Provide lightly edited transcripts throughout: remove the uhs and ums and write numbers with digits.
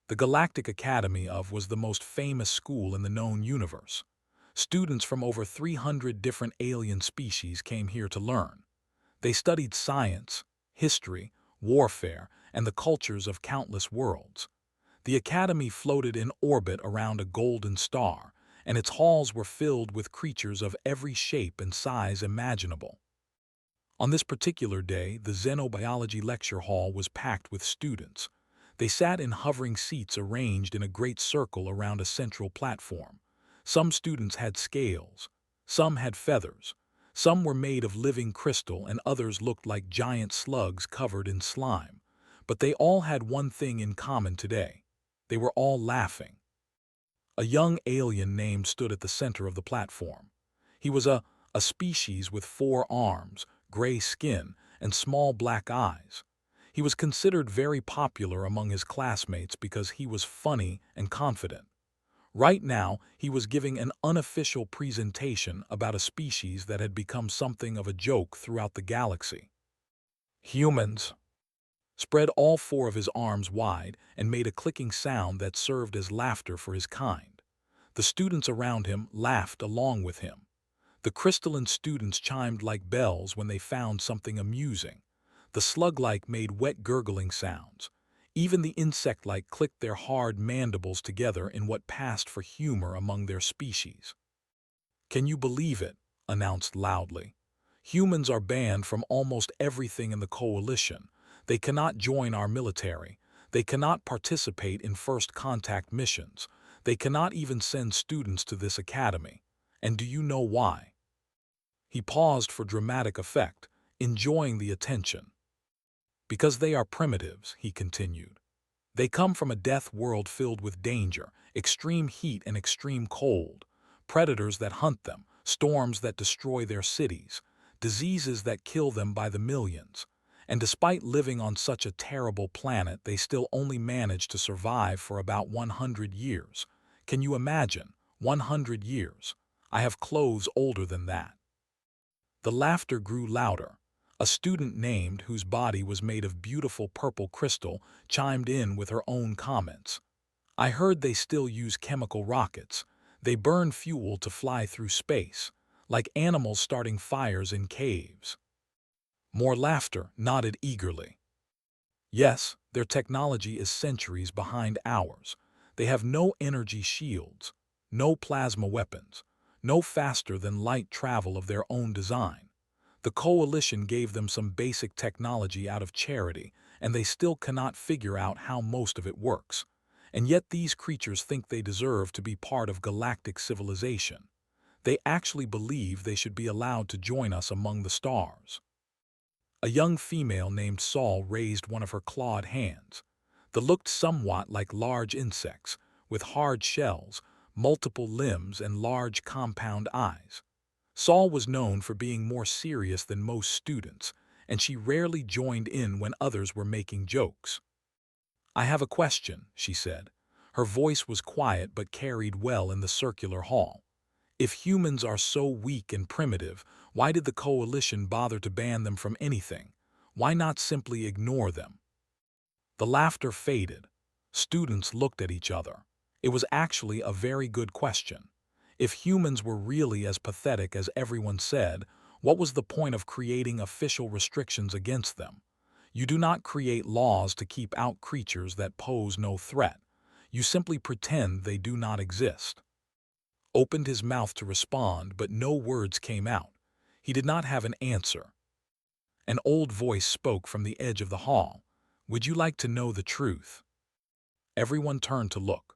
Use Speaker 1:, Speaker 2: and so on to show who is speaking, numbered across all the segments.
Speaker 1: The Galactic Academy of was the most famous school in the known universe. Students from over 300 different alien species came here to learn. They studied science, history, warfare, and the cultures of countless worlds. The Academy floated in orbit around a golden star, and its halls were filled with creatures of every shape and size imaginable. On this particular day, the Xenobiology lecture hall was packed with students. They sat in hovering seats arranged in a great circle around a central platform. Some students had scales, some had feathers, some were made of living crystal, and others looked like giant slugs covered in slime. But they all had one thing in common today. They were all laughing. A young alien named stood at the center of the platform. He was a species with 4 arms, gray skin, and small black eyes. He was considered very popular among his classmates because he was funny and confident. Right now, he was giving an unofficial presentation about a species that had become something of a joke throughout the galaxy. Humans spread all 4 of his arms wide and made a clicking sound that served as laughter for his kind. The students around him laughed along with him. The crystalline students chimed like bells when they found something amusing. The slug-like made wet gurgling sounds. Even the insect-like clicked their hard mandibles together in what passed for humor among their species. "Can you believe it?" announced loudly. "Humans are banned from almost everything in the coalition. They cannot join our military. They cannot participate in first contact missions. They cannot even send students to this academy. And do you know why?" He paused for dramatic effect, enjoying the attention. "Because they are primitives," he continued. "They come from a death world filled with danger, extreme heat and extreme cold, predators that hunt them, storms that destroy their cities, diseases that kill them by the millions. And despite living on such a terrible planet, they still only manage to survive for about 100 years. Can you imagine? 100 years. I have clothes older than that." The laughter grew louder. A student named, whose body was made of beautiful purple crystal, chimed in with her own comments. "I heard they still use chemical rockets. They burn fuel to fly through space, like animals starting fires in caves." More laughter nodded eagerly. "Yes, their technology is centuries behind ours. They have no energy shields, no plasma weapons, no faster-than-light travel of their own design. The Coalition gave them some basic technology out of charity, and they still cannot figure out how most of it works. And yet these creatures think they deserve to be part of galactic civilization. They actually believe they should be allowed to join us among the stars." A young female named Saul raised one of her clawed hands. They looked somewhat like large insects, with hard shells, multiple limbs, and large compound eyes. Saul was known for being more serious than most students, and she rarely joined in when others were making jokes. "I have a question," she said. Her voice was quiet but carried well in the circular hall. "If humans are so weak and primitive, why did the Coalition bother to ban them from anything? Why not simply ignore them?" The laughter faded. Students looked at each other. It was actually a very good question. If humans were really as pathetic as everyone said, what was the point of creating official restrictions against them? You do not create laws to keep out creatures that pose no threat. You simply pretend they do not exist. Opened his mouth to respond, but no words came out. He did not have an answer. An old voice spoke from the edge of the hall. "Would you like to know the truth?" Everyone turned to look.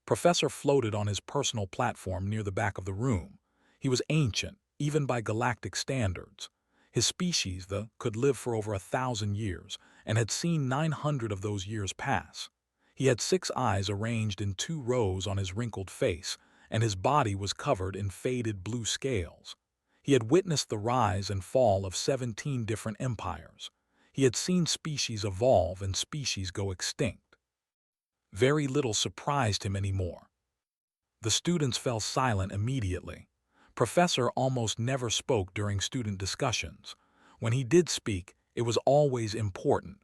Speaker 1: Professor floated on his personal platform near the back of the room. He was ancient, even by galactic standards. His species, could live for over 1,000 years, and had seen 900 of those years pass. He had 6 eyes arranged in 2 rows on his wrinkled face, and his body was covered in faded blue scales. He had witnessed the rise and fall of 17 different empires. He had seen species evolve and species go extinct. Very little surprised him anymore. The students fell silent immediately. Professor almost never spoke during student discussions. When he did speak, it was always important.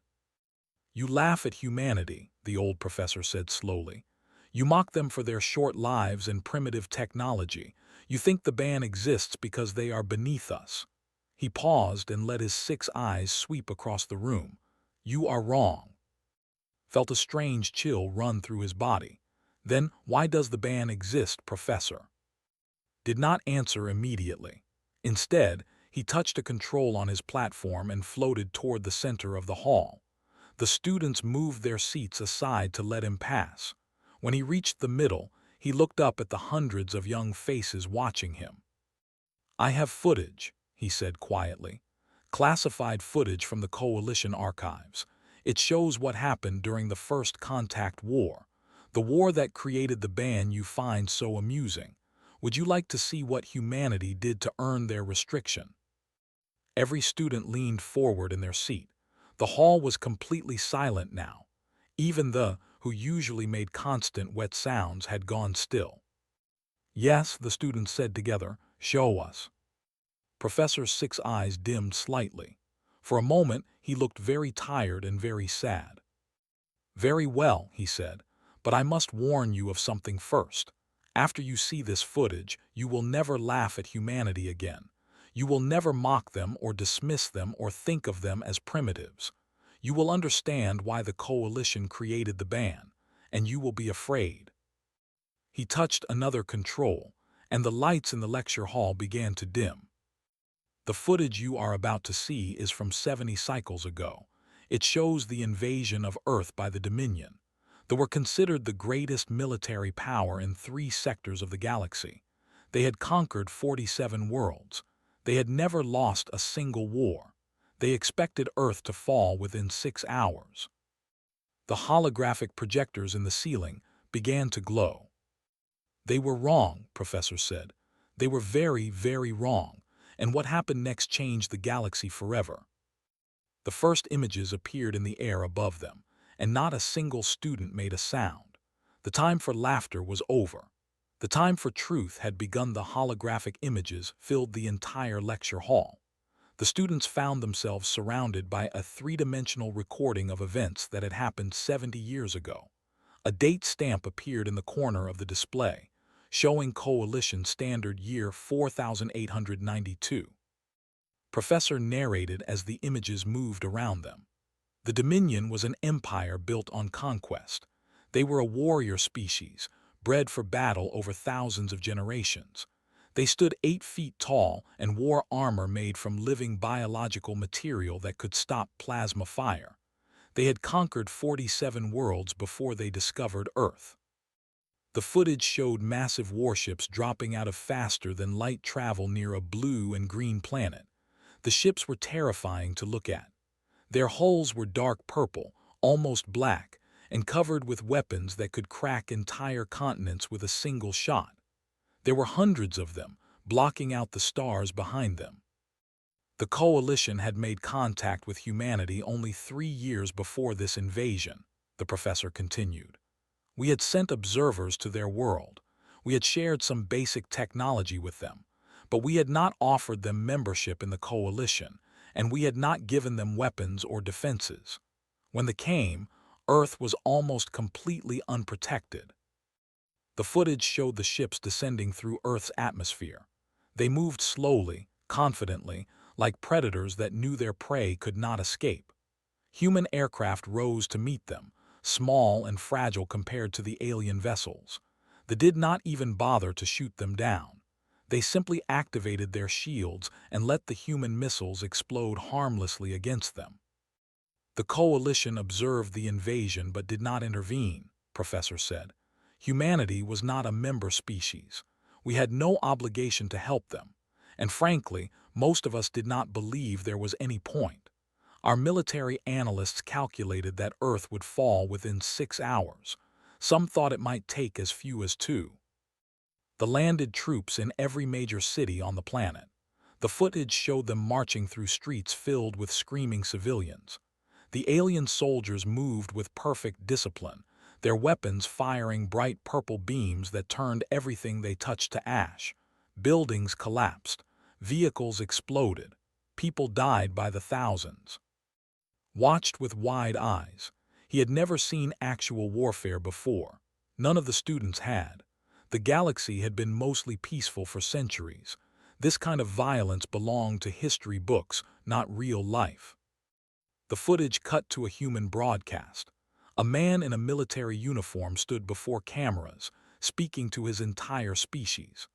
Speaker 1: "You laugh at humanity, the old professor said slowly. "You mock them for their short lives and primitive technology. You think the ban exists because they are beneath us." He paused and let his 6 eyes sweep across the room. "You are wrong." Felt a strange chill run through his body. "Then why does the ban exist, Professor?" Did not answer immediately. Instead, he touched a control on his platform and floated toward the center of the hall. The students moved their seats aside to let him pass. When he reached the middle, he looked up at the hundreds of young faces watching him. "I have footage," he said quietly. "Classified footage from the Coalition archives. It shows what happened during the First Contact War, the war that created the ban you find so amusing. Would you like to see what humanity did to earn their restriction?" Every student leaned forward in their seat. The hall was completely silent now. Even the, who usually made constant wet sounds, had gone still. "Yes," the students said together, "show us." Professor 6 eyes dimmed slightly. For a moment, he looked very tired and very sad. "Very well," he said, "but I must warn you of something first. After you see this footage, you will never laugh at humanity again. You will never mock them or dismiss them or think of them as primitives. You will understand why the Coalition created the ban, and you will be afraid." He touched another control, and the lights in the lecture hall began to dim. "The footage you are about to see is from 70 cycles ago. It shows the invasion of Earth by the Dominion. They were considered the greatest military power in 3 sectors of the galaxy. They had conquered 47 worlds. They had never lost a single war. They expected Earth to fall within 6 hours. The holographic projectors in the ceiling began to glow. "They were wrong," Professor said. "They were very, very wrong, and what happened next changed the galaxy forever." The first images appeared in the air above them, and not a single student made a sound. The time for laughter was over. The time for truth had begun. The holographic images filled the entire lecture hall. The students found themselves surrounded by a 3-dimensional recording of events that had happened 70 years ago. A date stamp appeared in the corner of the display, showing Coalition Standard Year 4892. Professor narrated as the images moved around them. The Dominion was an empire built on conquest. They were a warrior species, bred for battle over thousands of generations. They stood 8 feet tall and wore armor made from living biological material that could stop plasma fire. They had conquered 47 worlds before they discovered Earth. The footage showed massive warships dropping out of faster-than-light travel near a blue and green planet. The ships were terrifying to look at. Their hulls were dark purple, almost black, and covered with weapons that could crack entire continents with a single shot. There were hundreds of them, blocking out the stars behind them. The Coalition had made contact with humanity only 3 years before this invasion, the professor continued. We had sent observers to their world. We had shared some basic technology with them, but we had not offered them membership in the Coalition, and we had not given them weapons or defenses. When they came, Earth was almost completely unprotected. The footage showed the ships descending through Earth's atmosphere. They moved slowly, confidently, like predators that knew their prey could not escape. Human aircraft rose to meet them, small and fragile compared to the alien vessels. They did not even bother to shoot them down. They simply activated their shields and let the human missiles explode harmlessly against them. The Coalition observed the invasion but did not intervene, Professor said. Humanity was not a member species. We had no obligation to help them, and frankly, most of us did not believe there was any point. Our military analysts calculated that Earth would fall within 6 hours. Some thought it might take as few as 2. The landed troops in every major city on the planet. The footage showed them marching through streets filled with screaming civilians. The alien soldiers moved with perfect discipline, their weapons firing bright purple beams that turned everything they touched to ash. Buildings collapsed. Vehicles exploded. People died by the thousands. Watched with wide eyes. He had never seen actual warfare before. None of the students had. The galaxy had been mostly peaceful for centuries. This kind of violence belonged to history books, not real life. The footage cut to a human broadcast. A man in a military uniform stood before cameras, speaking to his entire species.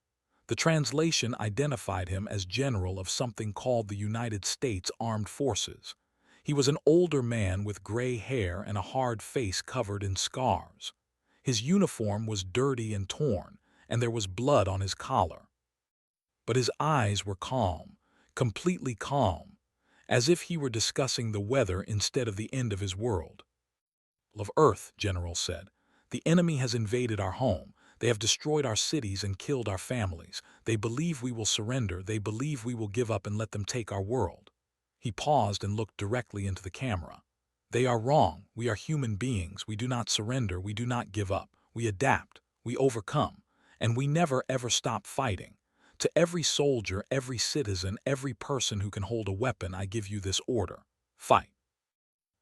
Speaker 1: The translation identified him as general of something called the United States Armed Forces. He was an older man with gray hair and a hard face covered in scars. His uniform was dirty and torn, and there was blood on his collar. But his eyes were calm, completely calm, as if he were discussing the weather instead of the end of his world. "Of Earth," General said. "The enemy has invaded our home. They have destroyed our cities and killed our families. They believe we will surrender. They believe we will give up and let them take our world." He paused and looked directly into the camera. "They are wrong. We are human beings. We do not surrender. We do not give up. We adapt. We overcome. And we never ever stop fighting. To every soldier, every citizen, every person who can hold a weapon, I give you this order. Fight.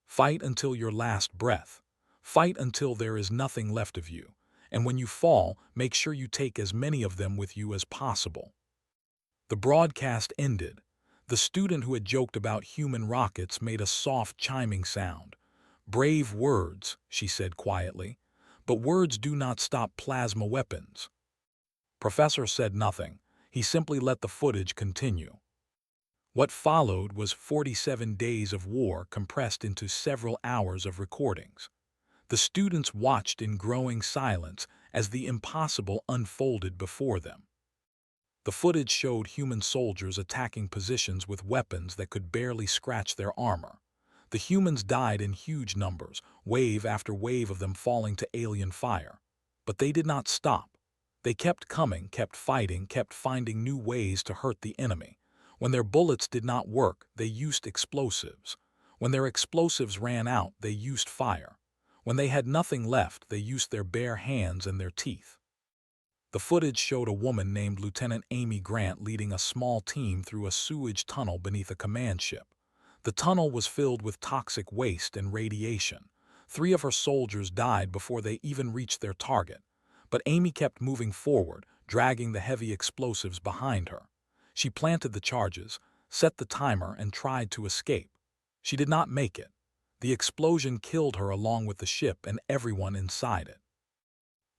Speaker 1: Fight until your last breath. Fight until there is nothing left of you. And when you fall, make sure you take as many of them with you as possible." The broadcast ended. The student who had joked about human rockets made a soft chiming sound. "Brave words," she said quietly. "But words do not stop plasma weapons." Professor said nothing. He simply let the footage continue. What followed was 47 days of war compressed into several hours of recordings. The students watched in growing silence as the impossible unfolded before them. The footage showed human soldiers attacking positions with weapons that could barely scratch their armor. The humans died in huge numbers, wave after wave of them falling to alien fire. But they did not stop. They kept coming, kept fighting, kept finding new ways to hurt the enemy. When their bullets did not work, they used explosives. When their explosives ran out, they used fire. When they had nothing left, they used their bare hands and their teeth. The footage showed a woman named Lieutenant Amy Grant leading a small team through a sewage tunnel beneath a command ship. The tunnel was filled with toxic waste and radiation. 3 of her soldiers died before they even reached their target. But Amy kept moving forward, dragging the heavy explosives behind her. She planted the charges, set the timer, and tried to escape. She did not make it. The explosion killed her along with the ship and everyone inside it.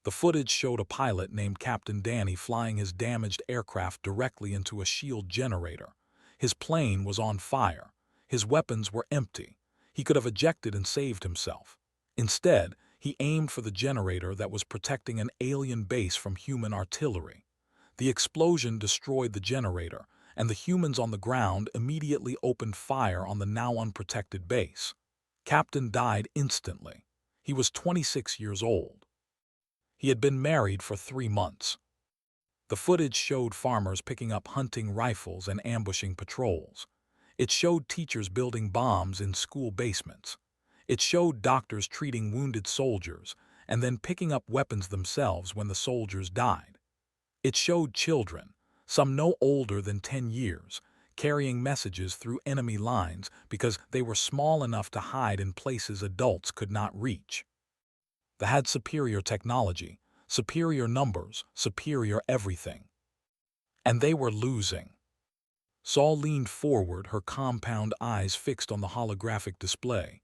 Speaker 1: The footage showed a pilot named Captain Danny flying his damaged aircraft directly into a shield generator. His plane was on fire. His weapons were empty. He could have ejected and saved himself. Instead, he aimed for the generator that was protecting an alien base from human artillery. The explosion destroyed the generator, and the humans on the ground immediately opened fire on the now unprotected base. Captain died instantly. He was 26 years old. He had been married for 3 months. The footage showed farmers picking up hunting rifles and ambushing patrols. It showed teachers building bombs in school basements. It showed doctors treating wounded soldiers and then picking up weapons themselves when the soldiers died. It showed children, some no older than 10 years, carrying messages through enemy lines because they were small enough to hide in places adults could not reach. They had superior technology, superior numbers, superior everything. And they were losing. Saul leaned forward, her compound eyes fixed on the holographic display.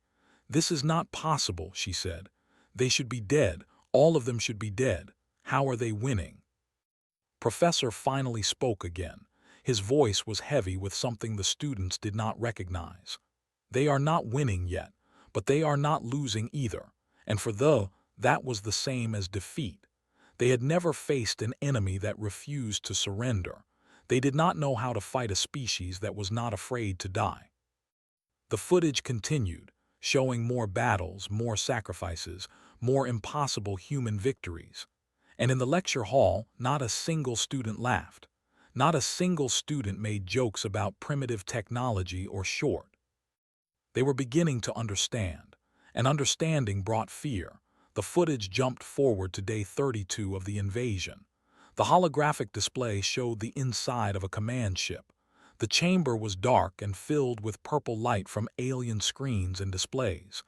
Speaker 1: "This is not possible," she said. "They should be dead. All of them should be dead. How are they winning?" Professor finally spoke again. His voice was heavy with something the students did not recognize. "They are not winning yet, but they are not losing either. And for that was the same as defeat. They had never faced an enemy that refused to surrender. They did not know how to fight a species that was not afraid to die." The footage continued, showing more battles, more sacrifices, more impossible human victories. And in the lecture hall, not a single student laughed. Not a single student made jokes about primitive technology or short. They were beginning to understand, and understanding brought fear. The footage jumped forward to day 32 of the invasion. The holographic display showed the inside of a command ship. The chamber was dark and filled with purple light from alien screens and displays.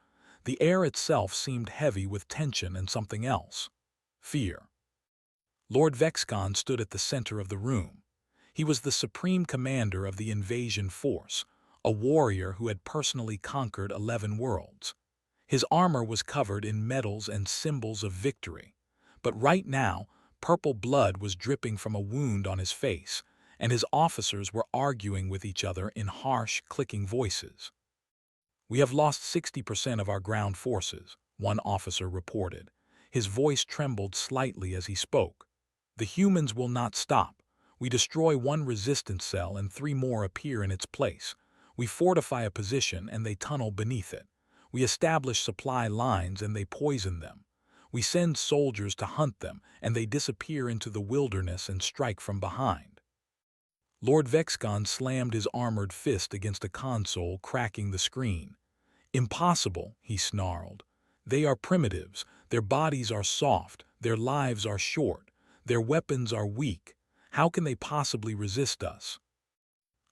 Speaker 1: The air itself seemed heavy with tension and something else. Fear. Lord Vexcon stood at the center of the room. He was the supreme commander of the invasion force, a warrior who had personally conquered 11 worlds. His armor was covered in medals and symbols of victory. But right now, purple blood was dripping from a wound on his face, and his officers were arguing with each other in harsh, clicking voices. "We have lost 60% of our ground forces," one officer reported. His voice trembled slightly as he spoke. "The humans will not stop. We destroy one resistance cell and 3 more appear in its place. We fortify a position and they tunnel beneath it. We establish supply lines and they poison them. We send soldiers to hunt them and they disappear into the wilderness and strike from behind." Lord Vexcon slammed his armored fist against a console, cracking the screen. "Impossible," he snarled. "They are primitives, their bodies are soft, their lives are short, their weapons are weak. How can they possibly resist us?"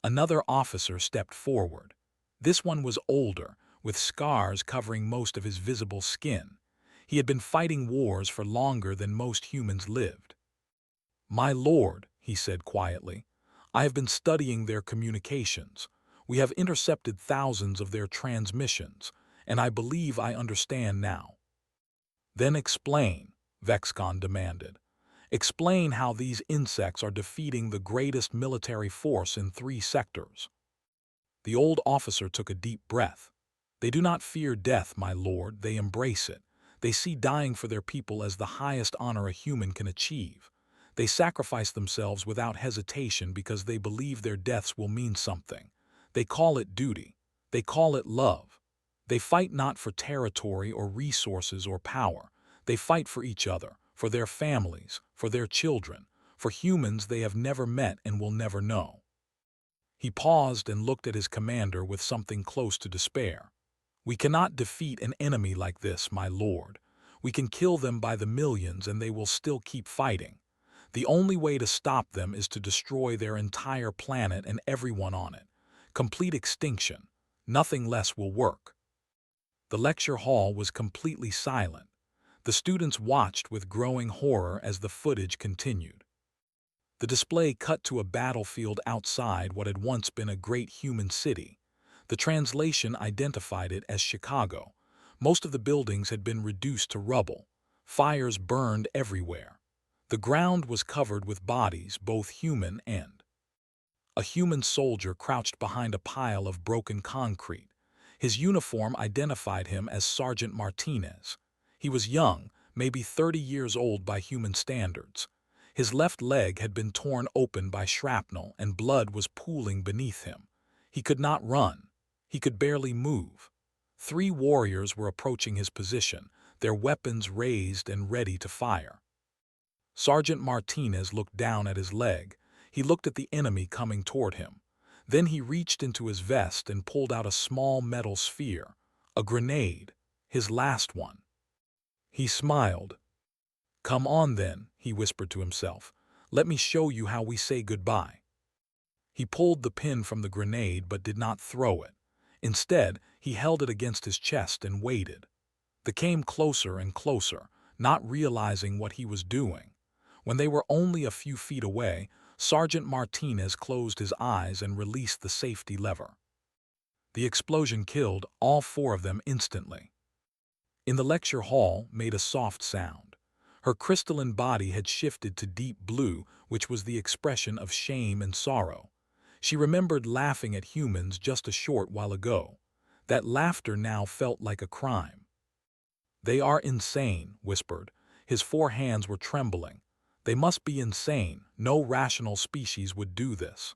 Speaker 1: Another officer stepped forward. This one was older, with scars covering most of his visible skin. He had been fighting wars for longer than most humans lived. "My lord," he said quietly, "I have been studying their communications. We have intercepted thousands of their transmissions, and I believe I understand now." "Then explain," Vexcon demanded. "Explain how these insects are defeating the greatest military force in 3 sectors." The old officer took a deep breath. "They do not fear death, my lord, they embrace it. They see dying for their people as the highest honor a human can achieve. They sacrifice themselves without hesitation because they believe their deaths will mean something. They call it duty. They call it love. They fight not for territory or resources or power. They fight for each other, for their families, for their children, for humans they have never met and will never know." He paused and looked at his commander with something close to despair. "We cannot defeat an enemy like this, my lord. We can kill them by the millions and they will still keep fighting. The only way to stop them is to destroy their entire planet and everyone on it. Complete extinction. Nothing less will work." The lecture hall was completely silent. The students watched with growing horror as the footage continued. The display cut to a battlefield outside what had once been a great human city. The translation identified it as Chicago. Most of the buildings had been reduced to rubble. Fires burned everywhere. The ground was covered with bodies, both human and. A human soldier crouched behind a pile of broken concrete. His uniform identified him as Sergeant Martinez. He was young, maybe 30 years old by human standards. His left leg had been torn open by shrapnel and blood was pooling beneath him. He could not run. He could barely move. 3 warriors were approaching his position, their weapons raised and ready to fire. Sergeant Martinez looked down at his leg. He looked at the enemy coming toward him. Then he reached into his vest and pulled out a small metal sphere, a grenade, his last one. He smiled. "Come on then," he whispered to himself. "Let me show you how we say goodbye." He pulled the pin from the grenade but did not throw it. Instead, he held it against his chest and waited. They came closer and closer, not realizing what he was doing. When they were only a few feet away, Sergeant Martinez closed his eyes and released the safety lever. The explosion killed all 4 of them instantly. In the lecture hall made a soft sound. Her crystalline body had shifted to deep blue, which was the expression of shame and sorrow. She remembered laughing at humans just a short while ago. That laughter now felt like a crime. "They are insane," whispered. His 4 hands were trembling. "They must be insane. No rational species would do this."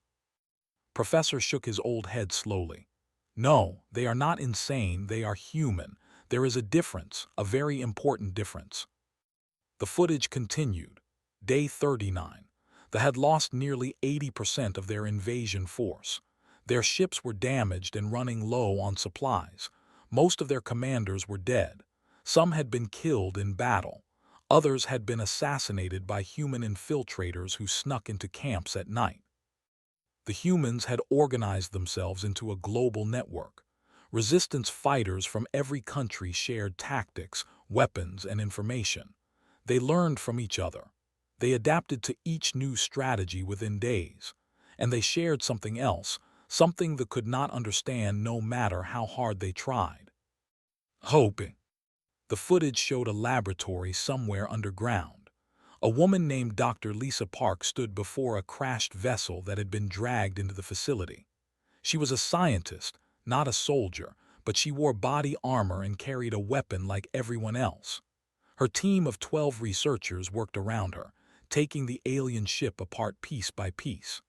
Speaker 1: Professor shook his old head slowly. "No, they are not insane, they are human. There is a difference, a very important difference." The footage continued. Day 39. They had lost nearly 80% of their invasion force. Their ships were damaged and running low on supplies. Most of their commanders were dead. Some had been killed in battle. Others had been assassinated by human infiltrators who snuck into camps at night. The humans had organized themselves into a global network. Resistance fighters from every country shared tactics, weapons, and information. They learned from each other. They adapted to each new strategy within days. And they shared something else, something that could not understand no matter how hard they tried. Hoping. The footage showed a laboratory somewhere underground. A woman named Dr. Lisa Park stood before a crashed vessel that had been dragged into the facility. She was a scientist, not a soldier, but she wore body armor and carried a weapon like everyone else. Her team of 12 researchers worked around her, taking the alien ship apart piece by piece.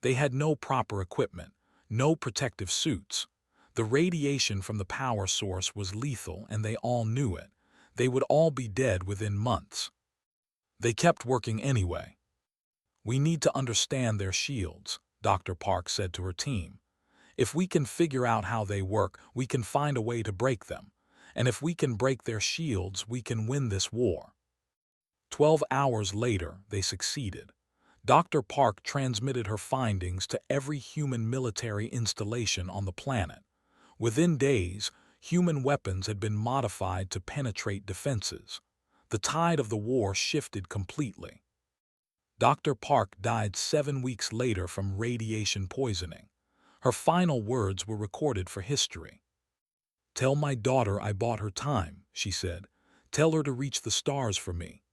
Speaker 1: They had no proper equipment, no protective suits. The radiation from the power source was lethal and they all knew it. They would all be dead within months. They kept working anyway. "We need to understand their shields," Dr. Park said to her team. "If we can figure out how they work, we can find a way to break them. And if we can break their shields, we can win this war." 12 hours later, they succeeded. Dr. Park transmitted her findings to every human military installation on the planet. Within days, human weapons had been modified to penetrate defenses. The tide of the war shifted completely. Dr. Park died 7 weeks later from radiation poisoning. Her final words were recorded for history. "Tell my daughter I bought her time," she said. "Tell her to reach the stars for me."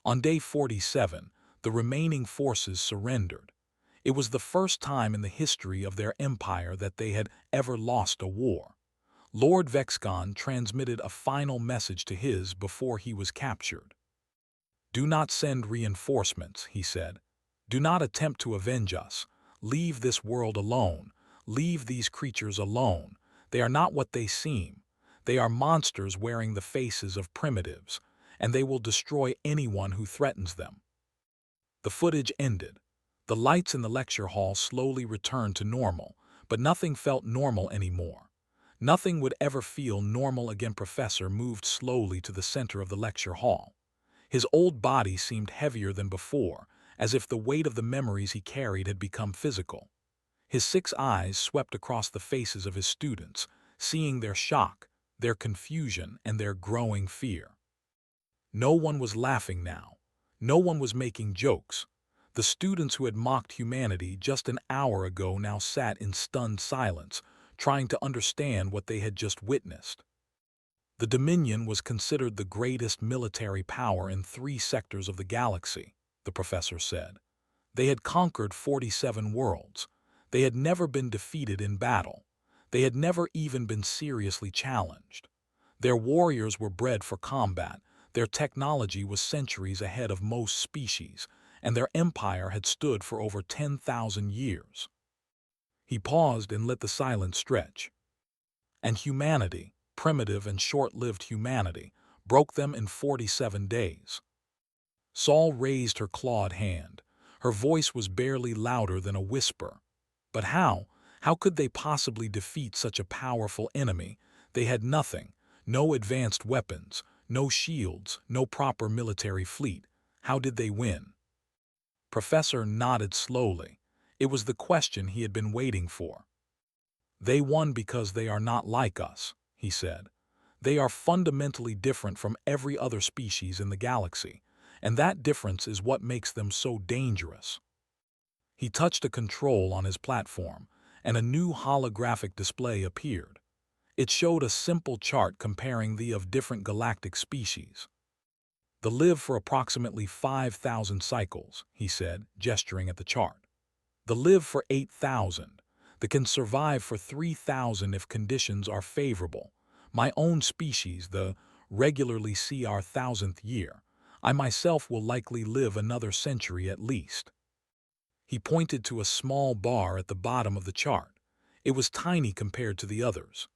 Speaker 1: On day 47, the remaining forces surrendered. It was the first time in the history of their empire that they had ever lost a war. Lord Vexcon transmitted a final message to his before he was captured. "Do not send reinforcements," he said. "Do not attempt to avenge us. Leave this world alone. Leave these creatures alone. They are not what they seem. They are monsters wearing the faces of primitives, and they will destroy anyone who threatens them." The footage ended. The lights in the lecture hall slowly returned to normal, but nothing felt normal anymore. Nothing would ever feel normal again. Professor moved slowly to the center of the lecture hall. His old body seemed heavier than before, as if the weight of the memories he carried had become physical. His 6 eyes swept across the faces of his students, seeing their shock, their confusion, and their growing fear. No one was laughing now. No one was making jokes. The students who had mocked humanity just an hour ago now sat in stunned silence, trying to understand what they had just witnessed. The Dominion was considered the greatest military power in 3 sectors of the galaxy, the professor said. They had conquered 47 worlds. They had never been defeated in battle. They had never even been seriously challenged. Their warriors were bred for combat. Their technology was centuries ahead of most species, and their empire had stood for over 10,000 years. He paused and let the silence stretch. And humanity, primitive and short-lived humanity, broke them in 47 days. Saul raised her clawed hand. Her voice was barely louder than a whisper. But how? How could they possibly defeat such a powerful enemy? They had nothing, no advanced weapons, no shields, no proper military fleet. How did they win? Professor nodded slowly. It was the question he had been waiting for. "They won because they are not like us," he said. "They are fundamentally different from every other species in the galaxy, and that difference is what makes them so dangerous." He touched a control on his platform, and a new holographic display appeared. It showed a simple chart comparing the of different galactic species. "They live for approximately 5,000 cycles," he said, gesturing at the chart. "They live for 8,000. They can survive for 3,000 if conditions are favorable. My own species, the regularly see our 1,000th year. I myself will likely live another century at least." He pointed to a small bar at the bottom of the chart. It was tiny compared to the others.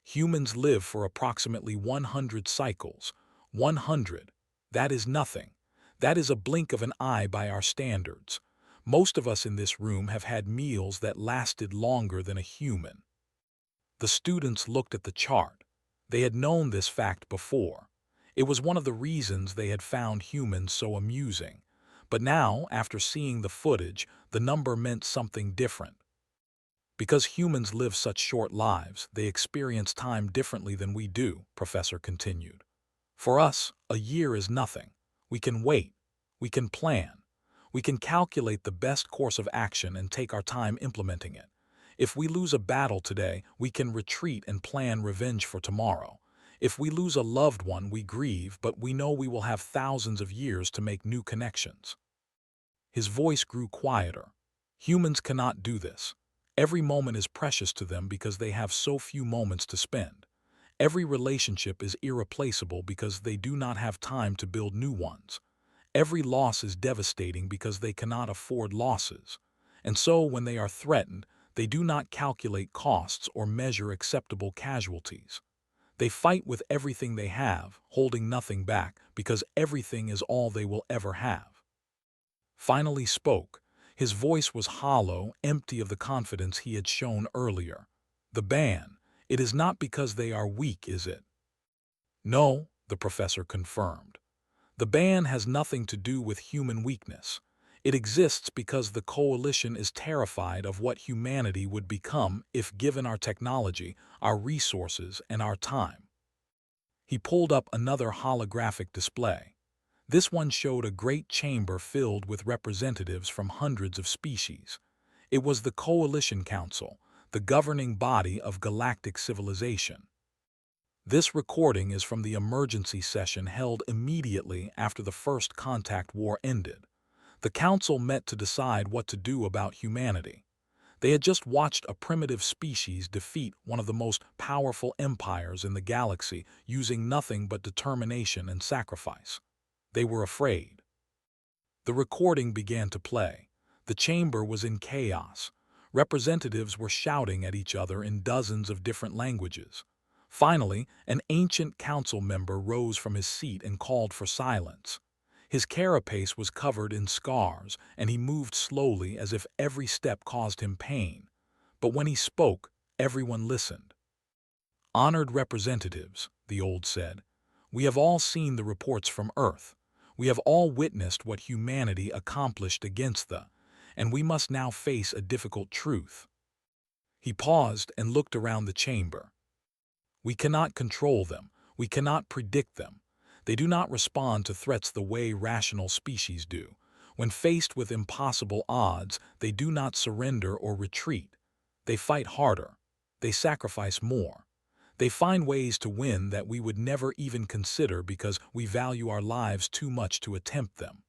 Speaker 1: "Humans live for approximately 100 cycles. 100. That is nothing. That is a blink of an eye by our standards. Most of us in this room have had meals that lasted longer than a human." The students looked at the chart. They had known this fact before. It was one of the reasons they had found humans so amusing. But now, after seeing the footage, the number meant something different. Because humans live such short lives, they experience time differently than we do, Professor continued. For us, a year is nothing. We can wait. We can plan. We can calculate the best course of action and take our time implementing it. If we lose a battle today, we can retreat and plan revenge for tomorrow. If we lose a loved one, we grieve, but we know we will have thousands of years to make new connections. His voice grew quieter. Humans cannot do this. Every moment is precious to them because they have so few moments to spend. Every relationship is irreplaceable because they do not have time to build new ones. Every loss is devastating because they cannot afford losses. And so, when they are threatened, they do not calculate costs or measure acceptable casualties. They fight with everything they have, holding nothing back, because everything is all they will ever have. Finally spoke. His voice was hollow, empty of the confidence he had shown earlier. The ban. It is not because they are weak, is it? No, the professor confirmed. The ban has nothing to do with human weakness. It exists because the coalition is terrified of what humanity would become if given our technology, our resources, and our time. He pulled up another holographic display. This one showed a great chamber filled with representatives from hundreds of species. It was the Coalition Council, the governing body of galactic civilization. This recording is from the emergency session held immediately after the First Contact War ended. The council met to decide what to do about humanity. They had just watched a primitive species defeat one of the most powerful empires in the galaxy using nothing but determination and sacrifice. They were afraid. The recording began to play. The chamber was in chaos. Representatives were shouting at each other in dozens of different languages. Finally, an ancient council member rose from his seat and called for silence. His carapace was covered in scars, and he moved slowly as if every step caused him pain. But when he spoke, everyone listened. "Honored representatives," the old said, "we have all seen the reports from Earth. We have all witnessed what humanity accomplished against and we must now face a difficult truth." He paused and looked around the chamber. "We cannot control them. We cannot predict them. They do not respond to threats the way rational species do. When faced with impossible odds, they do not surrender or retreat. They fight harder. They sacrifice more. They find ways to win that we would never even consider because we value our lives too much to attempt them."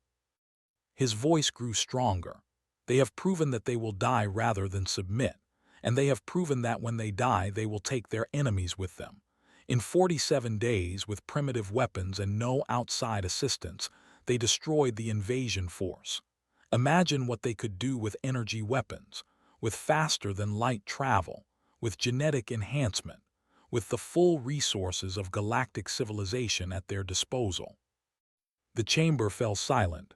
Speaker 1: His voice grew stronger. "They have proven that they will die rather than submit, and they have proven that when they die they will take their enemies with them. In 47 days, with primitive weapons and no outside assistance, they destroyed the invasion force. Imagine what they could do with energy weapons, with faster-than-light travel, with genetic enhancement, with the full resources of galactic civilization at their disposal." The chamber fell silent.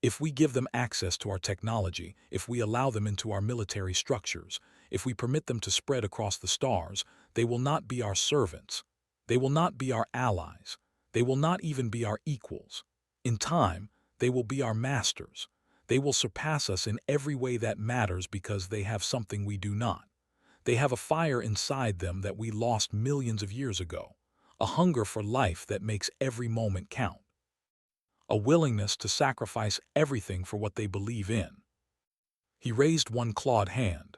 Speaker 1: "If we give them access to our technology, if we allow them into our military structures, if we permit them to spread across the stars, they will not be our servants. They will not be our allies. They will not even be our equals. In time, they will be our masters. They will surpass us in every way that matters because they have something we do not. They have a fire inside them that we lost millions of years ago, a hunger for life that makes every moment count, a willingness to sacrifice everything for what they believe in." He raised one clawed hand.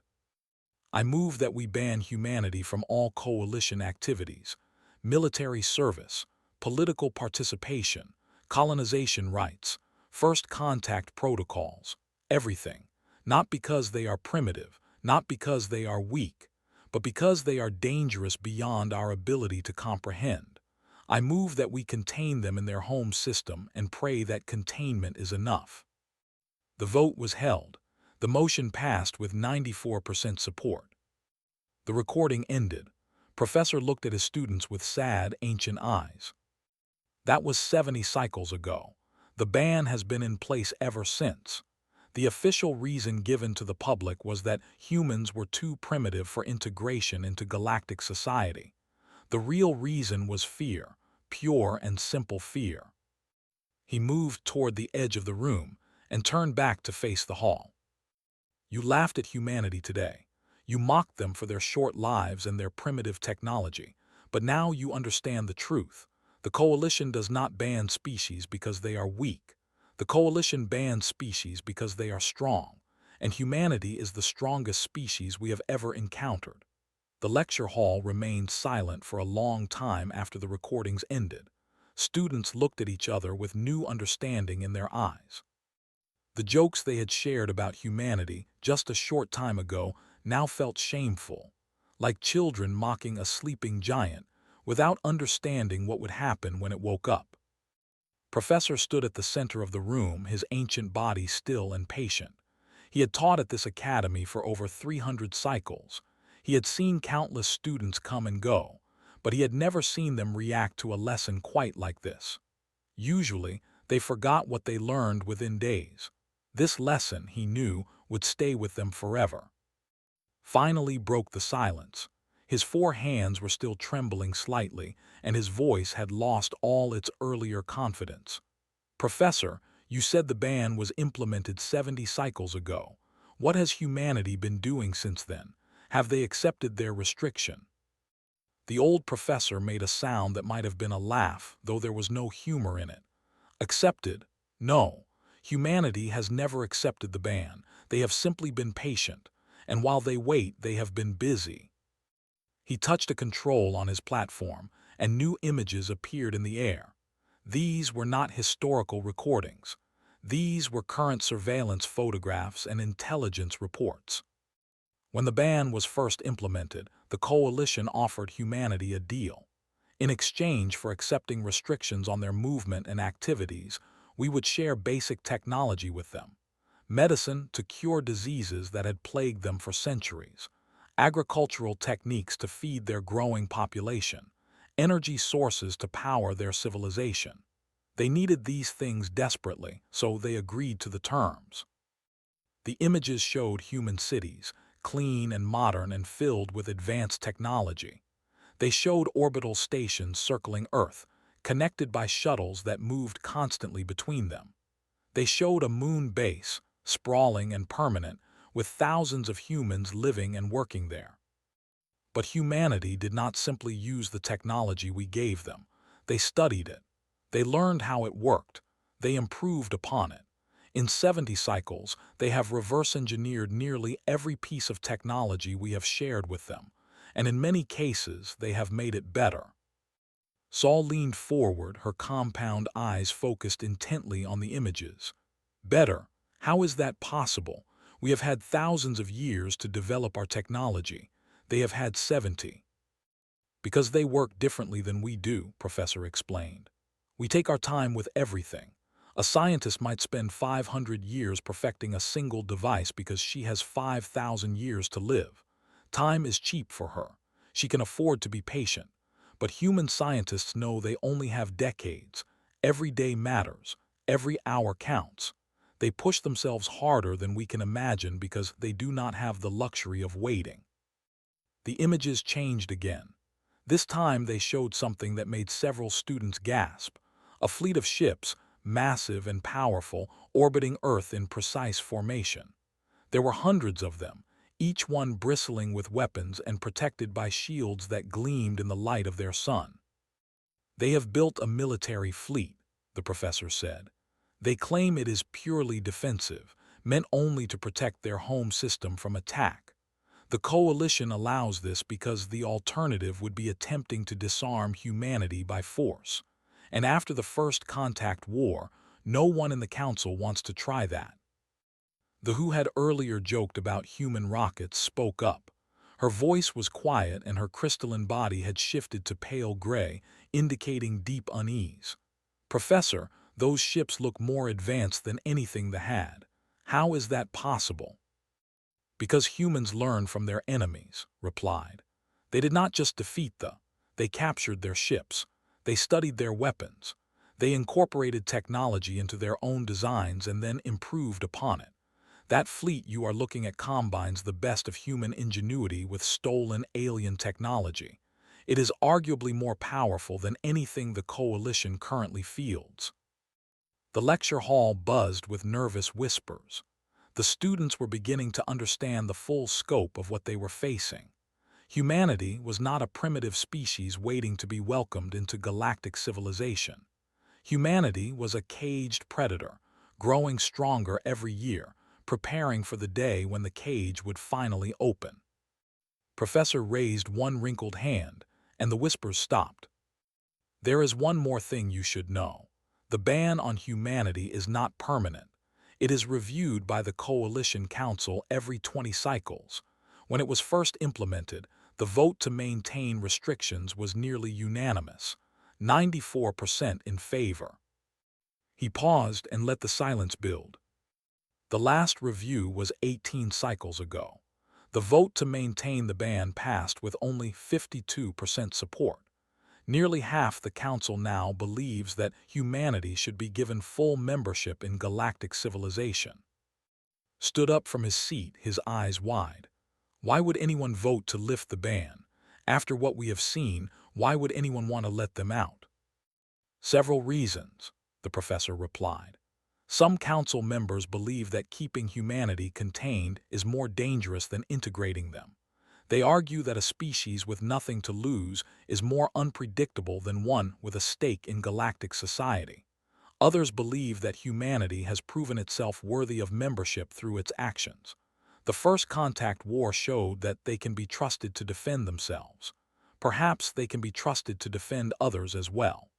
Speaker 1: "I move that we ban humanity from all coalition activities, military service, political participation, colonization rights, first contact protocols, everything, not because they are primitive, not because they are weak, but because they are dangerous beyond our ability to comprehend. I move that we contain them in their home system and pray that containment is enough." The vote was held. The motion passed with 94% support. The recording ended. Professor looked at his students with sad, ancient eyes. "That was 70 cycles ago. The ban has been in place ever since. The official reason given to the public was that humans were too primitive for integration into galactic society. The real reason was fear, pure and simple fear." He moved toward the edge of the room and turned back to face the hall. "You laughed at humanity today. You mocked them for their short lives and their primitive technology. But now you understand the truth. The Coalition does not ban species because they are weak. The Coalition bans species because they are strong. And humanity is the strongest species we have ever encountered. The lecture hall remained silent for a long time after the recordings ended. Students looked at each other with new understanding in their eyes. The jokes they had shared about humanity just a short time ago now felt shameful, like children mocking a sleeping giant without understanding what would happen when it woke up. Professor stood at the center of the room, his ancient body still and patient. He had taught at this academy for over 300 cycles. He had seen countless students come and go, but he had never seen them react to a lesson quite like this. Usually, they forgot what they learned within days. This lesson, he knew, would stay with them forever. Finally broke the silence. His four hands were still trembling slightly, and his voice had lost all its earlier confidence. Professor, you said the ban was implemented 70 cycles ago. What has humanity been doing since then? Have they accepted their restriction? The old professor made a sound that might have been a laugh, though there was no humor in it. Accepted? No. Humanity has never accepted the ban. They have simply been patient. And while they wait, they have been busy. He touched a control on his platform, and new images appeared in the air. These were not historical recordings. These were current surveillance photographs and intelligence reports. When the ban was first implemented, the Coalition offered humanity a deal. In exchange for accepting restrictions on their movement and activities, we would share basic technology with them. Medicine to cure diseases that had plagued them for centuries. Agricultural techniques to feed their growing population. Energy sources to power their civilization. They needed these things desperately, so they agreed to the terms. The images showed human cities, clean and modern and filled with advanced technology. They showed orbital stations circling Earth, connected by shuttles that moved constantly between them. They showed a moon base, sprawling and permanent, with thousands of humans living and working there. But humanity did not simply use the technology we gave them. They studied it. They learned how it worked. They improved upon it. In 70 cycles, they have reverse-engineered nearly every piece of technology we have shared with them, and in many cases, they have made it better. Saul leaned forward, her compound eyes focused intently on the images. Better? How is that possible? We have had thousands of years to develop our technology. They have had 70. Because they work differently than we do, Professor explained. We take our time with everything. A scientist might spend 500 years perfecting a single device because she has 5,000 years to live. Time is cheap for her. She can afford to be patient. But human scientists know they only have decades. Every day matters. Every hour counts. They push themselves harder than we can imagine because they do not have the luxury of waiting. The images changed again. This time they showed something that made several students gasp. A fleet of ships, massive and powerful, orbiting Earth in precise formation. There were hundreds of them, each one bristling with weapons and protected by shields that gleamed in the light of their sun. They have built a military fleet, the professor said. They claim it is purely defensive, meant only to protect their home system from attack. The Coalition allows this because the alternative would be attempting to disarm humanity by force. And after the First Contact War, no one in the Council wants to try that. The who had earlier joked about human rockets spoke up. Her voice was quiet and her crystalline body had shifted to pale gray, indicating deep unease. Professor, those ships look more advanced than anything they had. How is that possible? Because humans learn from their enemies, replied. They did not just defeat they captured their ships. They studied their weapons. They incorporated technology into their own designs and then improved upon it. That fleet you are looking at combines the best of human ingenuity with stolen alien technology. It is arguably more powerful than anything the Coalition currently fields. The lecture hall buzzed with nervous whispers. The students were beginning to understand the full scope of what they were facing. Humanity was not a primitive species waiting to be welcomed into galactic civilization. Humanity was a caged predator, growing stronger every year, preparing for the day when the cage would finally open. Professor raised one wrinkled hand, and the whispers stopped. There is one more thing you should know. The ban on humanity is not permanent. It is reviewed by the Coalition Council every 20 cycles. When it was first implemented, the vote to maintain restrictions was nearly unanimous, 94% in favor. He paused and let the silence build. The last review was 18 cycles ago. The vote to maintain the ban passed with only 52% support. Nearly half the council now believes that humanity should be given full membership in galactic civilization. Stood up from his seat, his eyes wide. Why would anyone vote to lift the ban? After what we have seen, why would anyone want to let them out? Several reasons, the professor replied. Some council members believe that keeping humanity contained is more dangerous than integrating them. They argue that a species with nothing to lose is more unpredictable than one with a stake in galactic society. Others believe that humanity has proven itself worthy of membership through its actions. The First Contact War showed that they can be trusted to defend themselves. Perhaps they can be trusted to defend others as well.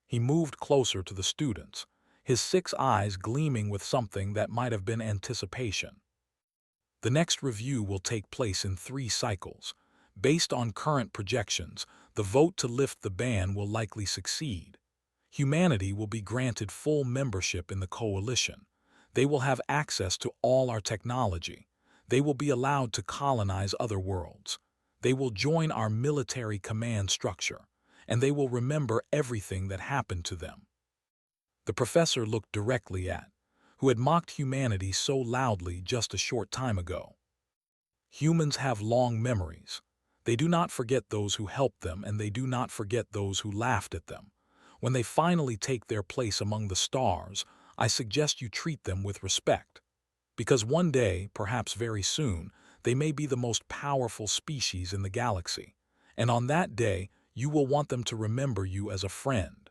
Speaker 1: He moved closer to the students, his 6 eyes gleaming with something that might have been anticipation. The next review will take place in 3 cycles. Based on current projections, the vote to lift the ban will likely succeed. Humanity will be granted full membership in the coalition. They will have access to all our technology. They will be allowed to colonize other worlds. They will join our military command structure, and they will remember everything that happened to them. The professor looked directly at who had mocked humanity so loudly just a short time ago. Humans have long memories. They do not forget those who helped them, and they do not forget those who laughed at them. When they finally take their place among the stars, I suggest you treat them with respect. Because one day, perhaps very soon, they may be the most powerful species in the galaxy. And on that day, you will want them to remember you as a friend.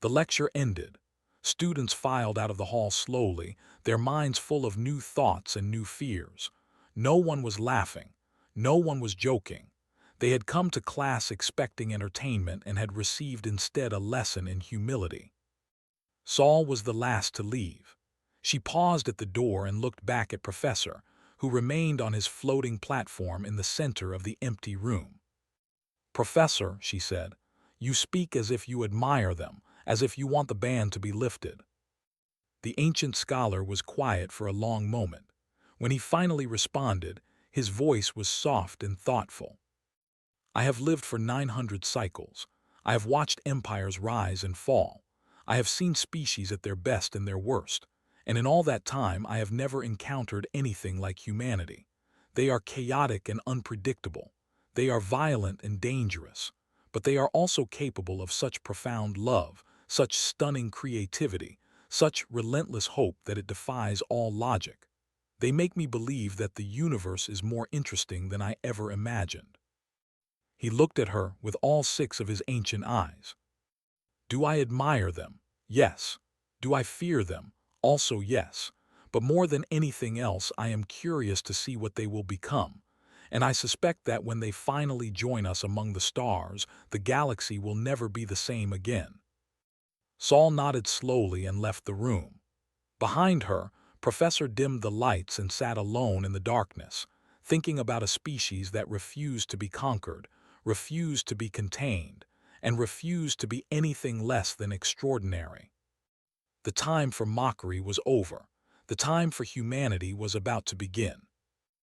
Speaker 1: The lecture ended. Students filed out of the hall slowly, their minds full of new thoughts and new fears. No one was laughing. No one was joking. They had come to class expecting entertainment and had received instead a lesson in humility. Saul was the last to leave. She paused at the door and looked back at Professor, who remained on his floating platform in the center of the empty room. "Professor," she said, "you speak as if you admire them, as if you want the ban to be lifted." The ancient scholar was quiet for a long moment. When he finally responded, his voice was soft and thoughtful. "I have lived for 900 cycles. I have watched empires rise and fall. I have seen species at their best and their worst. And in all that time, I have never encountered anything like humanity. They are chaotic and unpredictable. They are violent and dangerous. But they are also capable of such profound love, such stunning creativity, such relentless hope that it defies all logic. They make me believe that the universe is more interesting than I ever imagined." He looked at her with all 6 of his ancient eyes. "Do I admire them? Yes. Do I fear them? Also yes. But more than anything else, I am curious to see what they will become. And I suspect that when they finally join us among the stars, the galaxy will never be the same again." Saul nodded slowly and left the room. Behind her, Professor dimmed the lights and sat alone in the darkness, thinking about a species that refused to be conquered, refused to be contained, and refused to be anything less than extraordinary. The time for mockery was over. The time for humanity was about to begin.